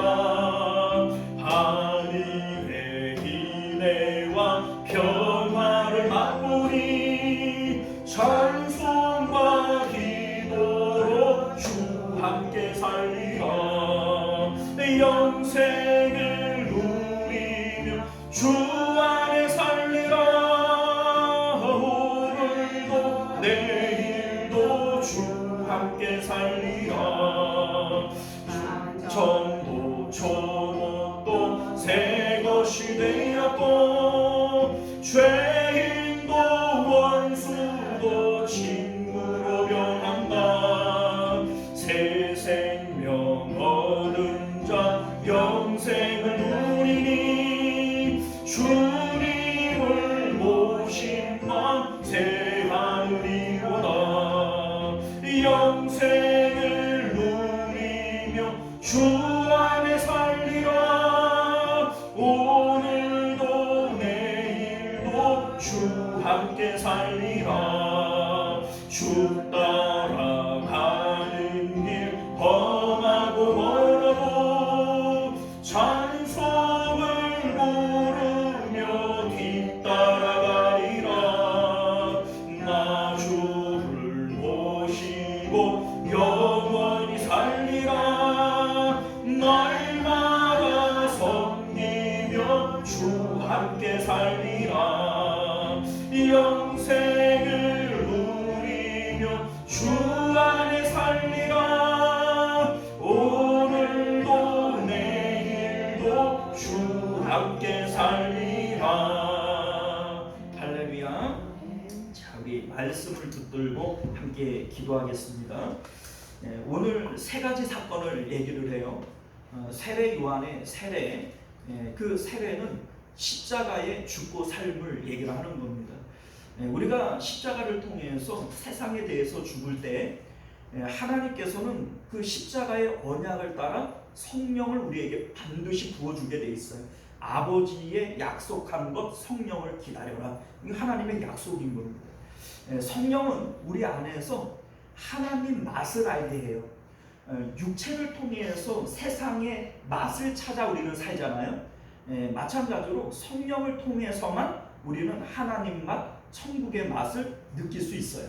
하늘의 기대와 평화를 맛보니, 찬송과 기도로 주 함께 살리라. 영생을 누리며 주 안에 살리라. 오늘도 내일도 주 함께 살리라. 정도 초목도 새 것이 되었고, 죄인도 원수도 친구로 변한다. 새 생명 얻은 자 영생을 누리니, 주님을 모신 맘 새 하늘이로다. 영생을 누리며 주 안에 살리라. 오늘도 내일도 주 함께 살리라. 주 따라가는 길 험하고 멀어도 찬송을 부르며 뒤따라가리라. 나 주를 모시고 영원히 살리라. 날마다 섬기며 주 함께 살리라. 영생을 누리며 주 안에 살리라. 오늘도 내일도 주 함께 살리라. 할렐루야. 자, 우리 말씀을 붙들고 함께 기도하겠습니다. 오늘 세 가지 사건을 얘기를 해요. 세례 요한의 세례, 그 세례는 십자가의 죽고 삶을 얘기를 하는 겁니다. 우리가 십자가를 통해서 세상에 대해서 죽을 때 하나님께서는 그 십자가의 언약을 따라 성령을 우리에게 반드시 부어주게 돼 있어요. 아버지의 약속한 것 성령을 기다려라. 이게 하나님의 약속인 겁니다. 성령은 우리 안에서 하나님 맛을 알게 해요. 육체를 통해서 세상의 맛을 찾아 우리는 살잖아요. 마찬가지로 성령을 통해서만 우리는 하나님 맛, 천국의 맛을 느낄 수 있어요.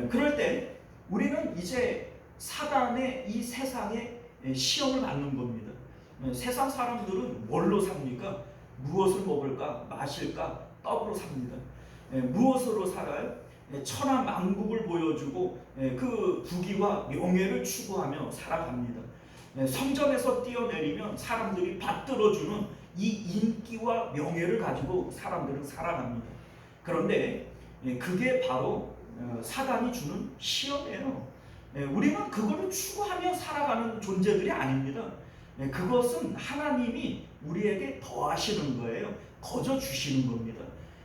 그럴 때 우리는 이제 사단의 이 세상에 시험을 받는 겁니다. 세상 사람들은 뭘로 삽니까? 무엇을 먹을까? 마실까? 떡으로 삽니다. 무엇으로 살아요? 천하만국을 보여주고 그 부귀와 명예를 추구하며 살아갑니다. 성전에서 뛰어내리면 사람들이 받들어주는 이 인기와 명예를 가지고 사람들은 살아갑니다. 그런데 그게 바로 사단이 주는 시험이에요. 우리는 그거를 추구하며 살아가는 존재들이 아닙니다. 그것은 하나님이 우리에게 더하시는 거예요. 거저 주시는 겁니다.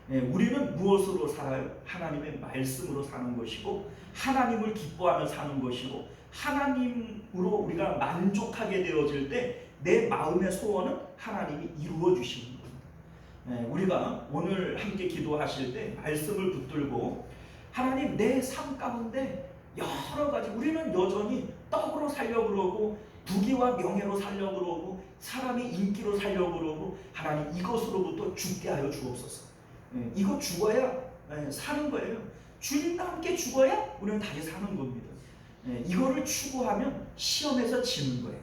우리는 무엇으로 살아요? 하나님의 말씀으로 사는 것이고 하나님을 기뻐하며 사는 것이고 하나님으로 우리가 만족하게 되어질 때 내 마음의 소원은 하나님이 이루어 주시는 겁니다. 우리가 오늘 함께 기도하실 때 말씀을 붙들고 하나님 내 삶 가운데 여러 가지 우리는 여전히 떡으로 살려고 그러고 부귀와 명예로 살려고 그러고 사람의 인기로 살려고 그러고 하나님 이것으로부터 죽게 하여 주옵소서. 이거 죽어야 사는 거예요. 주님과 함께 죽어야 우리는 다시 사는 겁니다. 이거를 추구하면 시험에서 지는 거예요.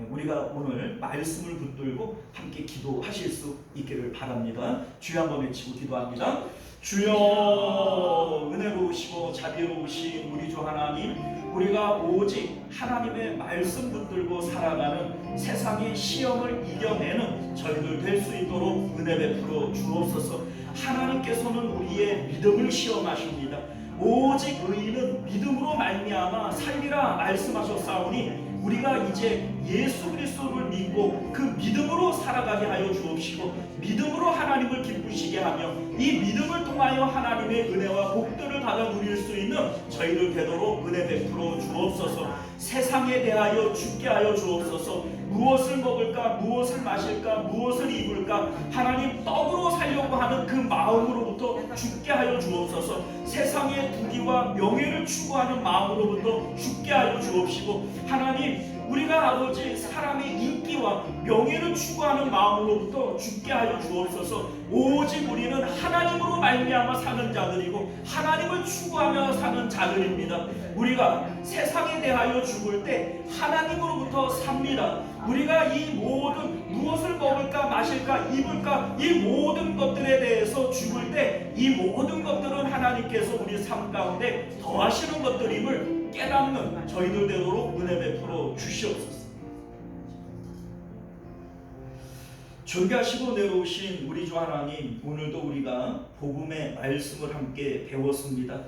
우리가 오늘 말씀을 붙들고 함께 기도하실 수 있기를 바랍니다. 주여 한번 외치고 기도합니다. 주여 은혜로우시고 자비로우신 우리 주 하나님, 우리가 오직 하나님의 말씀 붙들고 살아가는 세상의 시험을 이겨내는 저희들 될 수 있도록 은혜 베풀어 주옵소서. 하나님께서는 우리의 믿음을 시험하십니다. 오직 의인은 믿음으로 말미암아 살리라 말씀하셨사오니 우리가 이제 예수 그리스도를 믿고 그 믿음으로 살아가게 하여 주옵시고 믿음으로 하나님을 기쁘시게 하며 이 믿음을 통하여 하나님의 은혜와 복들을 받아 누릴 수 있는 저희들 되도록 은혜 베풀어 주옵소서. 세상에 대하여 죽게 하여 주옵소서. 무엇을 먹을까, 무엇을 마실까, 무엇을 입을까, 하나님 떡으로 살려고 하는 그 마음으로부터 죽게 하여 주옵소서. 세상의 부귀와 명예를 추구하는 마음으로부터 죽게 하여 주옵시고 하나님 우리가 아버지 사람의 인기와 명예를 추구하는 마음으로부터 죽게 하여 주옵소서. 오직 우리는 하나님으로 말미암아 사는 자들이고 하나님을 추구하며 사는 자들입니다. 우리가 세상에 대하여 죽을 때 하나님으로부터 삽니다. 우리가 이 모든 무엇을 먹을까 마실까 입을까 이 모든 것들에 대해서 죽을 때 이 모든 것들은 하나님께서 우리 삶 가운데 더하시는 것들임을 깨닫는 저희들 되도록 은혜 베풀어 주시옵소서. 존귀하시고 내려오신 우리 주 하나님, 오늘도 우리가 복음의 말씀을 함께 배웠습니다.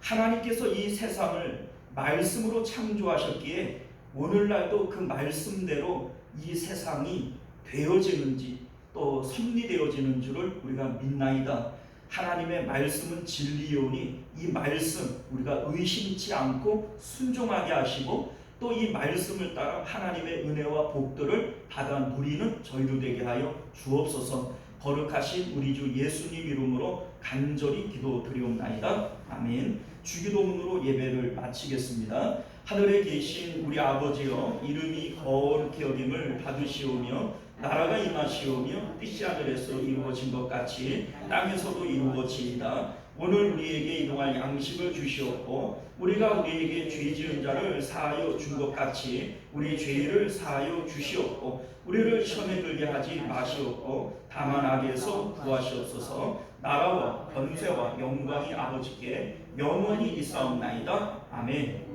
하나님께서 이 세상을 말씀으로 창조하셨기에 오늘날도 그 말씀대로 이 세상이 되어지는지 또 섭리되어지는 줄을 우리가 믿나이다. 하나님의 말씀은 진리요니 이 말씀 우리가 의심치 않고 순종하게 하시고 또 이 말씀을 따라 하나님의 은혜와 복들을 받아 누리는 저희도 되게 하여 주옵소서. 거룩하신 우리 주 예수님 이름으로 간절히 기도드리옵나이다. 아멘. 주기도문으로 예배를 마치겠습니다. 하늘에 계신 우리 아버지여, 이름이 거룩히 여김을 받으시오며 나라가 임하시오며 뜻이 하늘에서 이루어진 것 같이 땅에서도 이루어지이다. 오늘 우리에게 일용할 양식을 주시옵고 우리가 우리에게 죄 지은 자를 사하여 준 것 같이 우리 죄를 사하여 주시옵고 우리를 시험에 들게 하지 마시옵고 다만 악에서 구하시옵소서. 나라와 권세와 영광이 아버지께 영원히 있사옵나이다. 아멘.